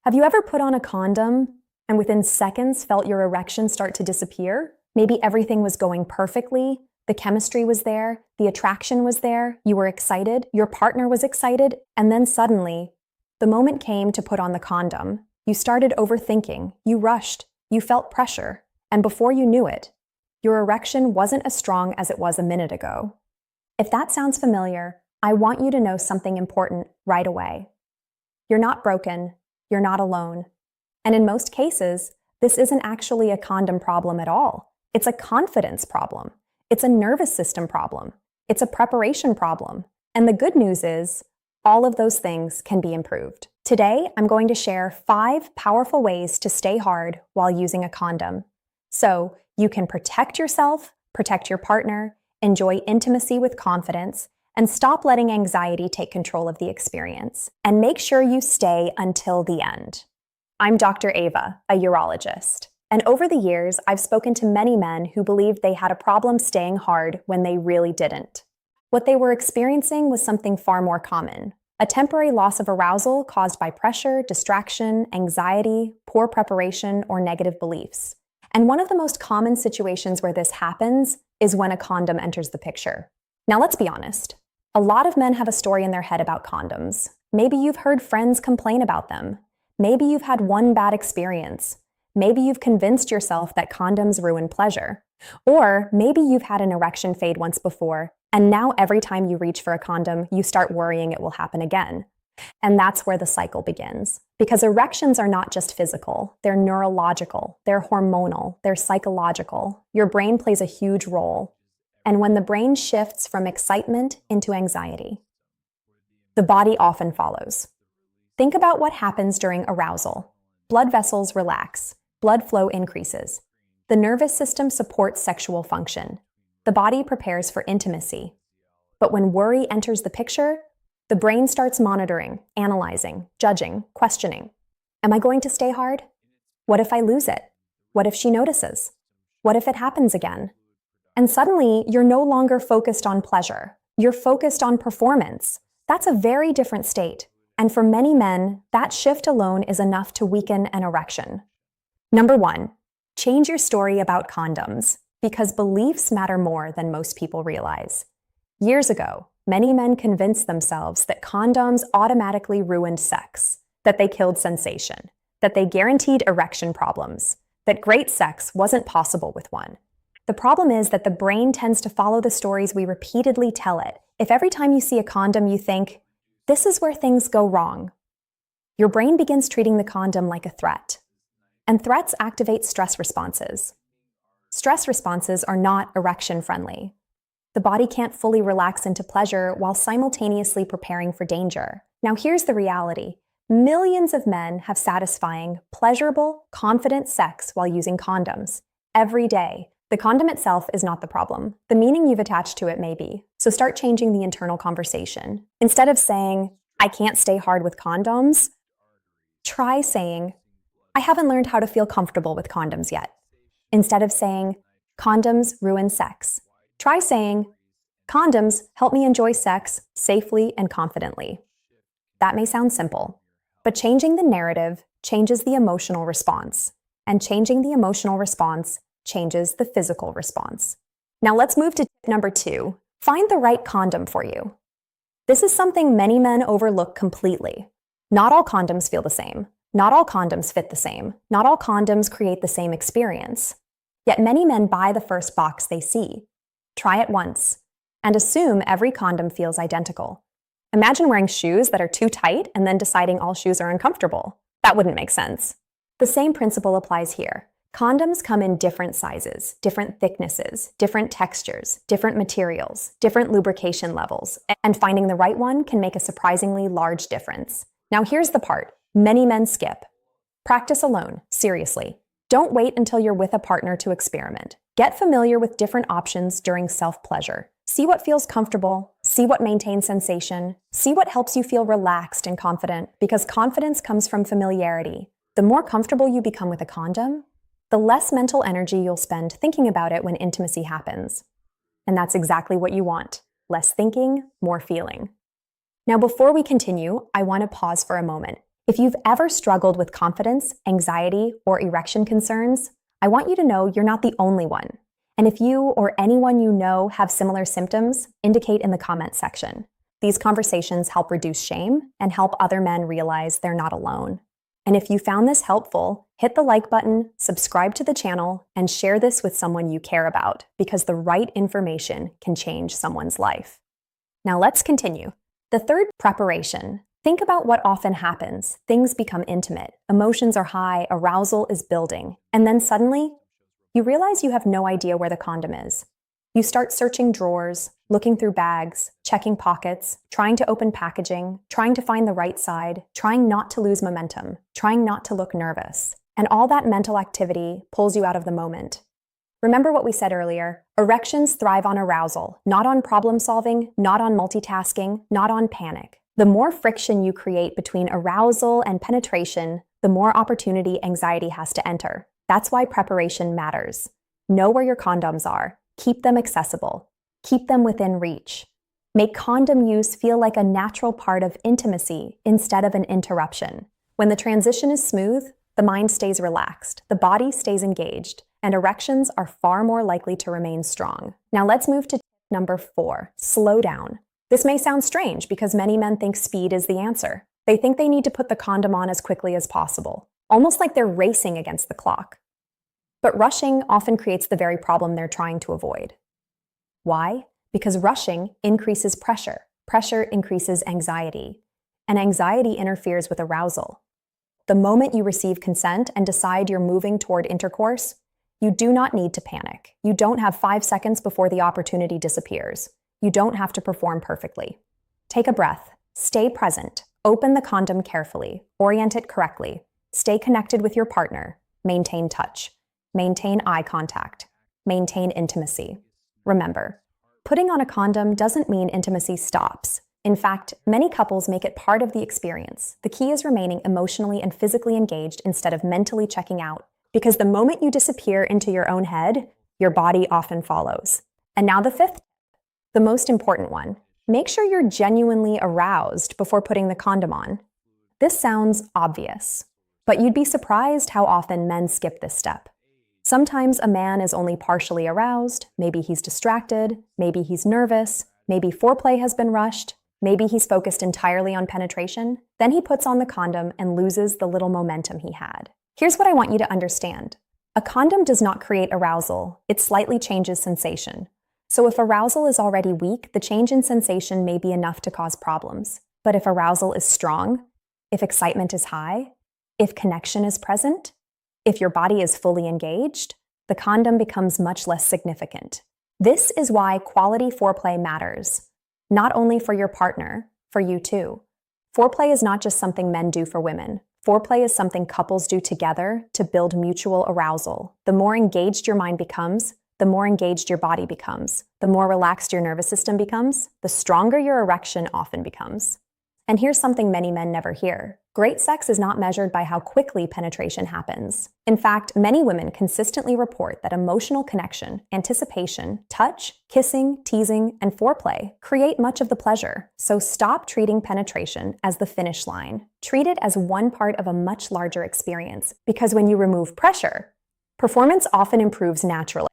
Have you ever put on a condom and within seconds felt your erection start to disappear? Maybe everything was going perfectly, the chemistry was there, the attraction was there, you were excited, your partner was excited, and then suddenly, the moment came to put on the condom. You started overthinking, you rushed, you felt pressure, and before you knew it, your erection wasn't as strong as it was a minute ago. If that sounds familiar, I want you to know something important right away. You're not broken, you're not alone. And in most cases, this isn't actually a condom problem at all. It's a confidence problem. It's a nervous system problem. It's a preparation problem. And the good news is, all of those things can be improved. Today, I'm going to share 5 powerful ways to stay hard while using a condom. So you can protect yourself, protect your partner, enjoy intimacy with confidence, and stop letting anxiety take control of the experience. And make sure you stay until the end. I'm Dr. Ava, a urologist. And over the years, I've spoken to many men who believed they had a problem staying hard when they really didn't. What they were experiencing was something far more common: a temporary loss of arousal caused by pressure, distraction, anxiety, poor preparation, or negative beliefs. And one of the most common situations where this happens is when a condom enters the picture. Now let's be honest. A lot of men have a story in their head about condoms. Maybe you've heard friends complain about them. Maybe you've had one bad experience. Maybe you've convinced yourself that condoms ruin pleasure. Or maybe you've had an erection fade once before, and now every time you reach for a condom, you start worrying it will happen again. And that's where the cycle begins. Because erections are not just physical, they're neurological, they're hormonal, they're psychological. Your brain plays a huge role. And when the brain shifts from excitement into anxiety, the body often follows. Think about what happens during arousal. Blood vessels relax, blood flow increases. The nervous system supports sexual function. The body prepares for intimacy. But when worry enters the picture, the brain starts monitoring, analyzing, judging, questioning. Am I going to stay hard? What if I lose it? What if she notices? What if it happens again? And suddenly, you're no longer focused on pleasure. You're focused on performance. That's a very different state. And for many men, that shift alone is enough to weaken an erection. Number 1, change your story about condoms, because beliefs matter more than most people realize. Years ago, many men convinced themselves that condoms automatically ruined sex, that they killed sensation, that they guaranteed erection problems, that great sex wasn't possible with one. The problem is that the brain tends to follow the stories we repeatedly tell it. If every time you see a condom you think, "This is where things go wrong," your brain begins treating the condom like a threat. And threats activate stress responses. Stress responses are not erection-friendly. The body can't fully relax into pleasure while simultaneously preparing for danger. Now here's the reality. Millions of men have satisfying, pleasurable, confident sex while using condoms. Every day. The condom itself is not the problem. The meaning you've attached to it may be. So start changing the internal conversation. Instead of saying, "I can't stay hard with condoms," try saying, "I haven't learned how to feel comfortable with condoms yet." Instead of saying, "Condoms ruin sex," try saying, "Condoms help me enjoy sex safely and confidently." That may sound simple, but changing the narrative changes the emotional response, and changing the emotional response changes the physical response. Now let's move to tip number 2. Find the right condom for you. This is something many men overlook completely. Not all condoms feel the same. Not all condoms fit the same. Not all condoms create the same experience. Yet many men buy the first box they see, try it once, and assume every condom feels identical. Imagine wearing shoes that are too tight and then deciding all shoes are uncomfortable. That wouldn't make sense. The same principle applies here. Condoms come in different sizes, different thicknesses, different textures, different materials, different lubrication levels, and finding the right one can make a surprisingly large difference. Now here's the part many men skip. Practice alone, seriously. Don't wait until you're with a partner to experiment. Get familiar with different options during self-pleasure. See what feels comfortable, see what maintains sensation, see what helps you feel relaxed and confident, because confidence comes from familiarity. The more comfortable you become with a condom, the less mental energy you'll spend thinking about it when intimacy happens. And that's exactly what you want. Less thinking, more feeling. Now, before we continue, I want to pause for a moment. If you've ever struggled with confidence, anxiety, or erection concerns, I want you to know you're not the only one. And if you or anyone you know have similar symptoms, indicate in the comment section. These conversations help reduce shame and help other men realize they're not alone. And if you found this helpful, hit the like button, subscribe to the channel, and share this with someone you care about, because the right information can change someone's life. Now let's continue. The third, preparation. Think about what often happens. Things become intimate, emotions are high, arousal is building, and then suddenly, you realize you have no idea where the condom is. You start searching drawers, looking through bags, checking pockets, trying to open packaging, trying to find the right side, trying not to lose momentum, trying not to look nervous. And all that mental activity pulls you out of the moment. Remember what we said earlier, erections thrive on arousal, not on problem solving, not on multitasking, not on panic. The more friction you create between arousal and penetration, the more opportunity anxiety has to enter. That's why preparation matters. Know where your condoms are. Keep them accessible. Keep them within reach. Make condom use feel like a natural part of intimacy instead of an interruption. When the transition is smooth, the mind stays relaxed, the body stays engaged, and erections are far more likely to remain strong. Now let's move to tip number 4, slow down. This may sound strange because many men think speed is the answer. They think they need to put the condom on as quickly as possible, almost like they're racing against the clock. But rushing often creates the very problem they're trying to avoid. Why? Because rushing increases pressure. Pressure increases anxiety, and anxiety interferes with arousal. The moment you receive consent and decide you're moving toward intercourse, you do not need to panic. You don't have 5 seconds before the opportunity disappears. You don't have to perform perfectly. Take a breath, stay present, open the condom carefully, orient it correctly, stay connected with your partner, maintain touch, maintain eye contact, maintain intimacy. Remember, putting on a condom doesn't mean intimacy stops. In fact, many couples make it part of the experience. The key is remaining emotionally and physically engaged instead of mentally checking out, because the moment you disappear into your own head, your body often follows. And now the 5th, the most important one. Make sure you're genuinely aroused before putting the condom on. This sounds obvious, but you'd be surprised how often men skip this step. Sometimes a man is only partially aroused, maybe he's distracted, maybe he's nervous, maybe foreplay has been rushed, maybe he's focused entirely on penetration. Then he puts on the condom and loses the little momentum he had. Here's what I want you to understand. A condom does not create arousal, it slightly changes sensation. So if arousal is already weak, the change in sensation may be enough to cause problems. But if arousal is strong, if excitement is high, if connection is present, if your body is fully engaged, the condom becomes much less significant. This is why quality foreplay matters. Not only for your partner, for you too. Foreplay is not just something men do for women. Foreplay is something couples do together to build mutual arousal. The more engaged your mind becomes, the more engaged your body becomes. The more relaxed your nervous system becomes, the stronger your erection often becomes. And here's something many men never hear. Great sex is not measured by how quickly penetration happens. In fact, many women consistently report that emotional connection, anticipation, touch, kissing, teasing, and foreplay create much of the pleasure. So stop treating penetration as the finish line. Treat it as one part of a much larger experience, because when you remove pressure, performance often improves naturally.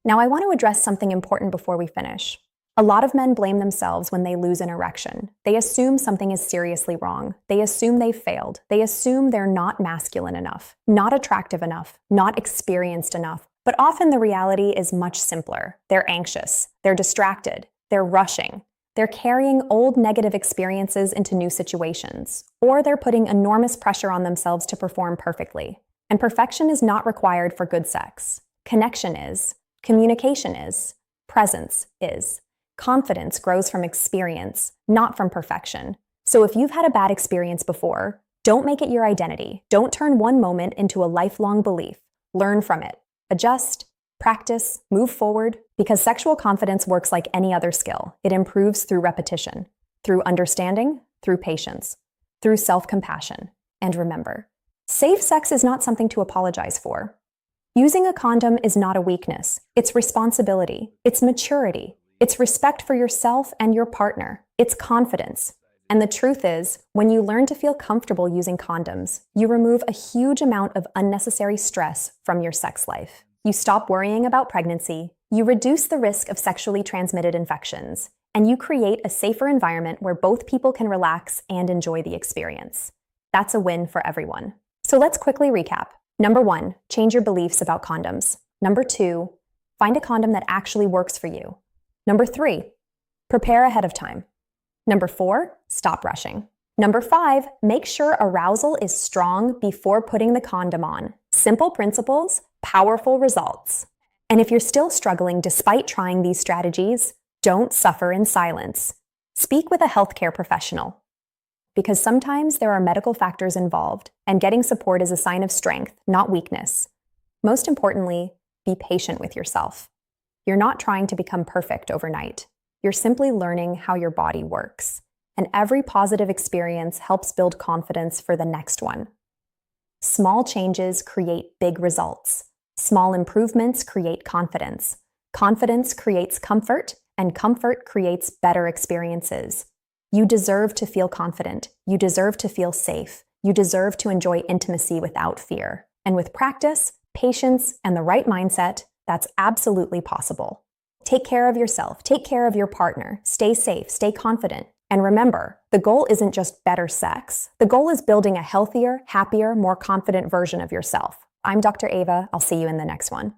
Now, I want to address something important before we finish. A lot of men blame themselves when they lose an erection. They assume something is seriously wrong. They assume they've failed. They assume they're not masculine enough, not attractive enough, not experienced enough. But often the reality is much simpler. They're anxious. They're distracted. They're rushing. They're carrying old negative experiences into new situations. Or they're putting enormous pressure on themselves to perform perfectly. And perfection is not required for good sex. Connection is. Communication is. Presence is. Confidence grows from experience, not from perfection. So if you've had a bad experience before, don't make it your identity. Don't turn one moment into a lifelong belief. Learn from it. Adjust, practice, move forward, because sexual confidence works like any other skill. It improves through repetition, through understanding, through patience, through self-compassion. And remember, safe sex is not something to apologize for. Using a condom is not a weakness. It's responsibility. It's maturity. It's respect for yourself and your partner. It's confidence. And the truth is, when you learn to feel comfortable using condoms, you remove a huge amount of unnecessary stress from your sex life. You stop worrying about pregnancy, you reduce the risk of sexually transmitted infections, and you create a safer environment where both people can relax and enjoy the experience. That's a win for everyone. So let's quickly recap. Number 1, change your beliefs about condoms. Number 2, find a condom that actually works for you. Number 3, prepare ahead of time. Number 4, stop rushing. Number 5, make sure arousal is strong before putting the condom on. Simple principles, powerful results. And if you're still struggling despite trying these strategies, don't suffer in silence. Speak with a healthcare professional. Because sometimes there are medical factors involved, and getting support is a sign of strength, not weakness. Most importantly, be patient with yourself. You're not trying to become perfect overnight. You're simply learning how your body works. And every positive experience helps build confidence for the next one. Small changes create big results. Small improvements create confidence. Confidence creates comfort, and comfort creates better experiences. You deserve to feel confident. You deserve to feel safe. You deserve to enjoy intimacy without fear. And with practice, patience, and the right mindset, that's absolutely possible. Take care of yourself. Take care of your partner. Stay safe. Stay confident. And remember, the goal isn't just better sex. The goal is building a healthier, happier, more confident version of yourself. I'm Dr. Ava. I'll see you in the next one.